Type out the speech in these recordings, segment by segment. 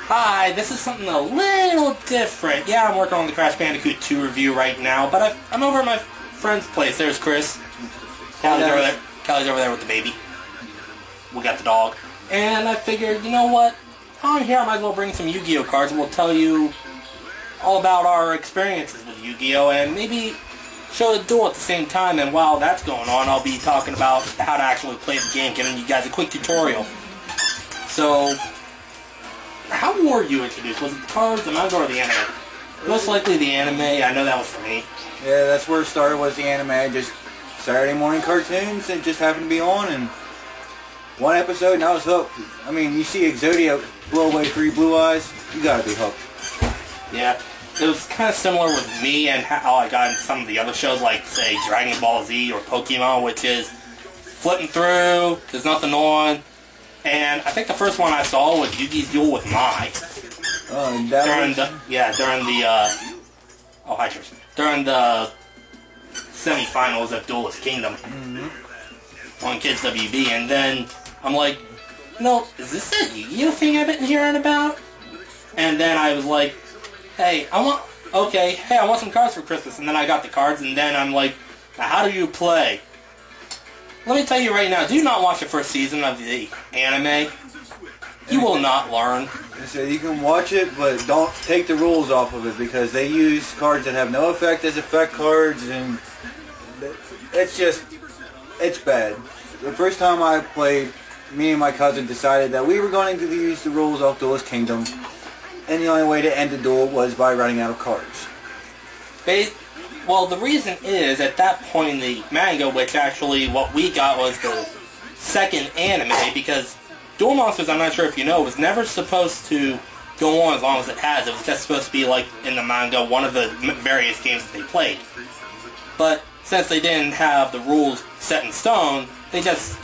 Hi, this is something a little different. Yeah, I'm working on the Crash Bandicoot 2 review right now, but I'm over at my friend's place. There's Chris. Callie's over there. Callie's over there with the baby. We got the dog. And I figured, you know what? While I'm here, I might as well bring some YuGiOh cards and we'll tell you all about our experiences with YuGiOh and maybe show the duel at the same time. And while that's going on, I'll be talking about how to actually play the game, giving you guys a quick tutorial. So, how were you introduced? Was it the cards, the manga, or the anime? Most likely the anime. I know that was for me. Yeah, that's where it started, was the anime. Just Saturday morning cartoons, and just happened to be on, and one episode, and I was hooked. I mean, you see Exodia blow away 3 blue eyes, you gotta be hooked. Yeah, it was kind of similar with me and how I got in some of the other shows, like, say, Dragon Ball Z or Pokemon, which is flipping through, there's nothing on. And I think the first one I saw was Yugi's duel with Mai. During the semi-finals of Duelist Kingdom on Kids WB, and then I'm like, no, is this that Yu-Gi-Oh thing I've been hearing about? And then I was like, hey, I want some cards for Christmas, and then I got the cards, and then I'm like, now how do you play? Let me tell you right now, do not watch the first season of the anime. You will not learn. So you can watch it, but don't take the rules off of it, because they use cards that have no effect as effect cards, and it's bad. The first time I played, me and my cousin decided that we were going to use the rules of Duelist Kingdom, and the only way to end the duel was by running out of cards. Well, the reason is, at that point in the manga, which actually what we got was the second anime, because Duel Monsters, I'm not sure if you know, was never supposed to go on as long as it has. It was just supposed to be, like, in the manga, one of the various games that they played. But since they didn't have the rules set in stone, they just...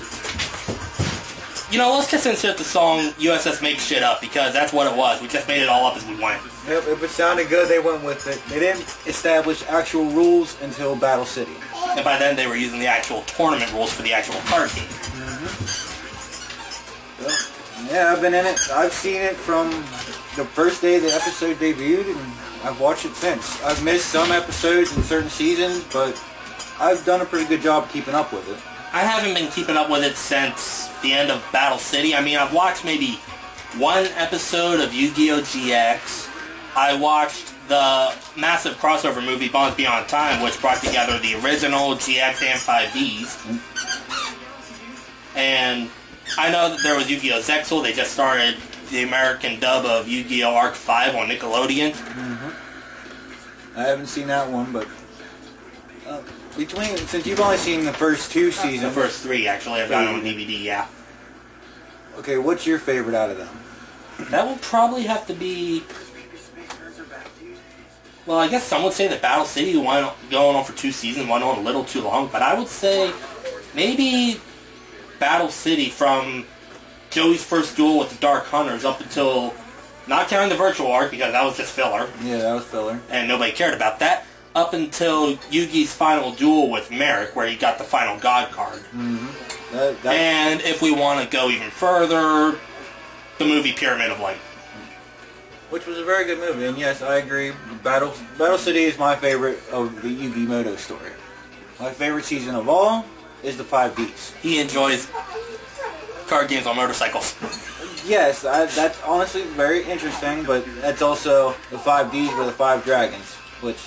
You know, let's just insert the song USS Make Shit Up, because that's what it was. We just made it all up as we went. Yep, if it sounded good, they went with it. They didn't establish actual rules until Battle City. And by then, they were using the actual tournament rules for the actual card game. Yeah, I've been in it. I've seen it from the first day the episode debuted, and I've watched it since. I've missed some episodes in certain seasons, but I've done a pretty good job keeping up with it. I haven't been keeping up with it since the end of Battle City. I mean, I've watched maybe one episode of YuGiOh GX. I watched the massive crossover movie Bonds Beyond Time, which brought together the original GX and 5Ds. And I know that there was Yu-Gi-Oh! Zexal. They just started the American dub of Yu-Gi-Oh! Arc 5 on Nickelodeon. I haven't seen that one, but since you've only seen the first 2 seasons... The first 3, actually. I've got it on DVD, yeah. Okay, what's your favorite out of them? That will probably have to be... Well, I guess some would say that Battle City went going on for 2 seasons, went on a little too long, but I would say maybe Battle City from Joey's first duel with the Dark Hunters up until, not counting the virtual arc because that was just filler. Yeah, that was filler. And nobody cared about that. Up until Yugi's final duel with Merrick, where he got the final God card. And if we want to go even further, the movie Pyramid of Light. Which was a very good movie, and yes, I agree. Battle City is my favorite of the Yugi Moto story. My favorite season of all is the 5Ds. He enjoys card games on motorcycles. Yes, that's honestly very interesting, but that's also the 5Ds with the 5 dragons, which,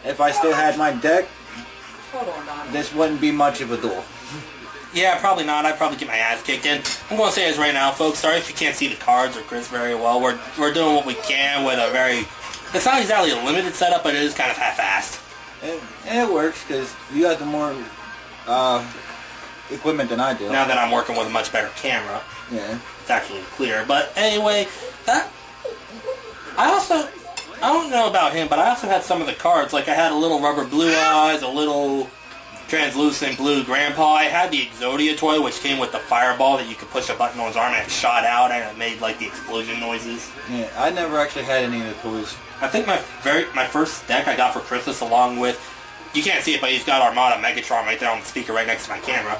if I still had my deck, this wouldn't be much of a duel. Yeah, probably not. I'd probably get my ass kicked in. I'm going to say this right now, folks. Sorry if you can't see the cards or Chris very well. We're doing what we can with a very... It's not exactly a limited setup, but it is kind of half-assed. It works, because you got the more equipment than I do. Now that I'm working with a much better camera. Yeah. It's actually clear. But anyway, I don't know about him, but I also had some of the cards. Like, I had a little rubber blue eyes, a little translucent blue grandpa. I had the Exodia toy, which came with the fireball that you could push a button on his arm and it shot out and it made, like, the explosion noises. Yeah, I never actually had any of the toys. I think my first deck I got for Christmas, along with... You can't see it, but he's got Armada Megatron right there on the speaker right next to my camera.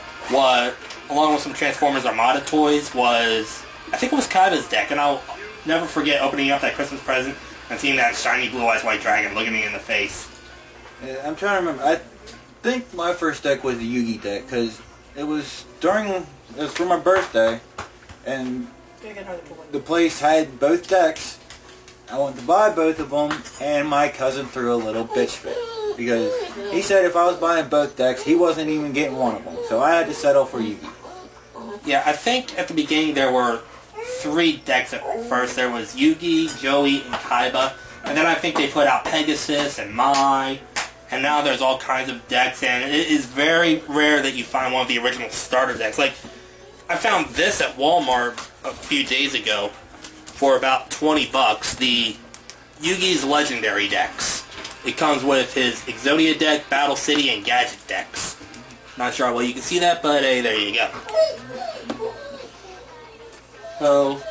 Along with some Transformers Armada toys, was... I think it was Kaiba's deck, and never forget opening up that Christmas present and seeing that shiny blue eyes white dragon looking me in the face. Yeah, I'm trying to remember. I think my first deck was the Yugi deck because it was for my birthday, and the place had both decks. I wanted to buy both of them, and my cousin threw a little bitch fit because he said if I was buying both decks, he wasn't even getting one of them. So I had to settle for Yugi. Yeah, I think at the beginning there were 3 decks at first. There was Yugi, Joey, and Kaiba. And then I think they put out Pegasus and Mai. And now there's all kinds of decks, and it is very rare that you find one of the original starter decks. Like, I found this at Walmart a few days ago for about $20. The Yugi's Legendary decks. It comes with his Exodia deck, Battle City, and Gadget decks. Not sure how well you can see that, but hey, there you go. So,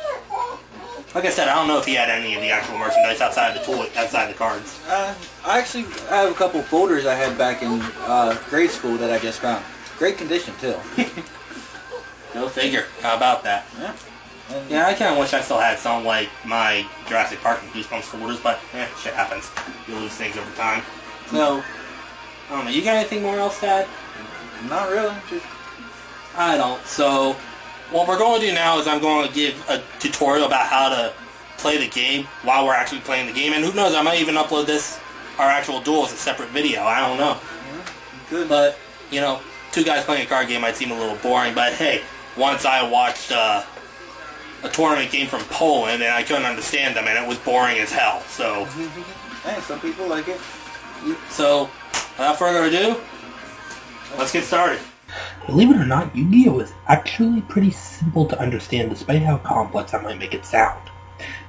like I said, I don't know if he had any of the actual merchandise outside of the toy, outside the cards. I actually have a couple folders I had back in grade school that I just found. Great condition, too. Go figure. How about that? Yeah. Yeah, I kind of wish I still had some, like, my Jurassic Park and Goosebumps folders, but, shit happens. You lose things over time. So, I don't know. You got anything more else to add? Not really. I don't. So, what we're going to do now is I'm going to give a tutorial about how to play the game while we're actually playing the game. And who knows, I might even upload our actual duel as a separate video. I don't know. Good. But, 2 guys playing a card game might seem a little boring. But, hey, once I watched a tournament game from Poland and I couldn't understand them and it was boring as hell. So, hey, some people like it. So, without further ado, let's get started. Believe it or not, YuGiOh is actually pretty simple to understand despite how complex I might make it sound.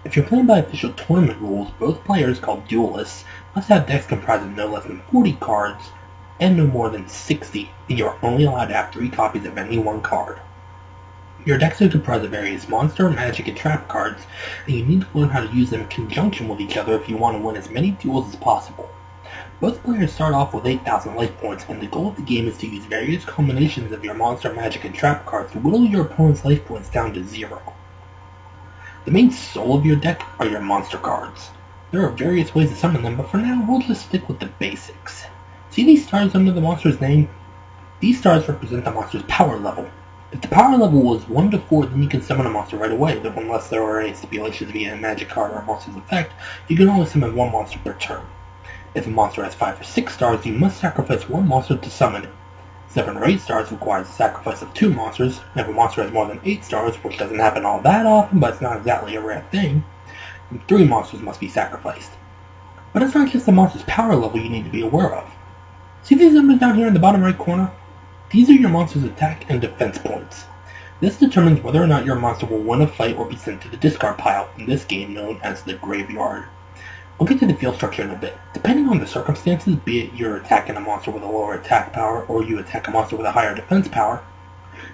If you're playing by official tournament rules, both players, called duelists, must have decks comprised of no less than 40 cards and no more than 60, and you are only allowed to have 3 copies of any one card. Your decks are comprised of various monster, magic, and trap cards, and you need to learn how to use them in conjunction with each other if you want to win as many duels as possible. Both players start off with 8,000 life points, and the goal of the game is to use various combinations of your monster, magic, and trap cards to whittle your opponent's life points down to 0. The main soul of your deck are your monster cards. There are various ways to summon them, but for now we'll just stick with the basics. See these stars under the monster's name? These stars represent the monster's power level. If the power level was 1 to 4, then you can summon a monster right away, but unless there are any stipulations via a magic card or a monster's effect, you can only summon 1 monster per turn. If a monster has 5 or 6 stars, you must sacrifice 1 monster to summon it. 7 or 8 stars requires the sacrifice of 2 monsters. If a monster has more than 8 stars, which doesn't happen all that often, but it's not exactly a rare thing, 3 monsters must be sacrificed. But it's not just the monster's power level you need to be aware of. See these numbers down here in the bottom right corner? These are your monster's attack and defense points. This determines whether or not your monster will win a fight or be sent to the discard pile, in this game known as the graveyard. We'll get to the field structure in a bit. Depending on the circumstances, be it you're attacking a monster with a lower attack power or you attack a monster with a higher defense power,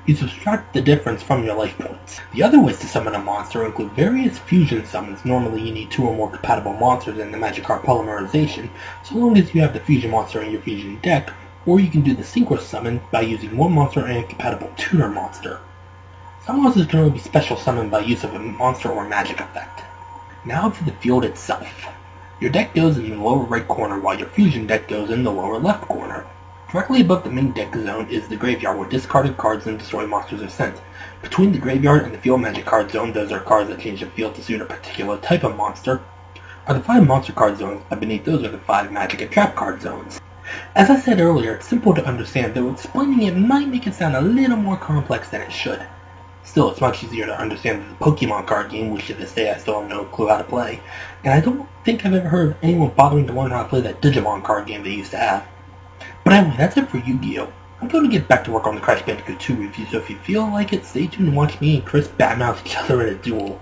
you subtract the difference from your life points. The other ways to summon a monster include various fusion summons. Normally you need 2 or more compatible monsters in the magic card polymerization, so long as you have the fusion monster in your fusion deck, or you can do the synchro summon by using 1 monster and a compatible tutor monster. Some monsters can only be special summoned by use of a monster or magic effect. Now to the field itself. Your deck goes in the lower right corner while your fusion deck goes in the lower left corner. Directly above the main deck zone is the graveyard where discarded cards and destroyed monsters are sent. Between the graveyard and the field magic card zone, those are cards that change the field to suit a particular type of monster, are the 5 monster card zones, and beneath those are the 5 magic and trap card zones. As I said earlier, it's simple to understand, though explaining it might make it sound a little more complex than it should. Still, it's much easier to understand than the Pokemon card game, which to this day I still have no clue how to play, and I don't think I've ever heard of anyone bothering to learn how to play that Digimon card game they used to have. But anyway, that's it for YuGiOh. I'm going to get back to work on the Crash Bandicoot 2 review, so if you feel like it, stay tuned and watch me and Chris badmouth each other in a duel.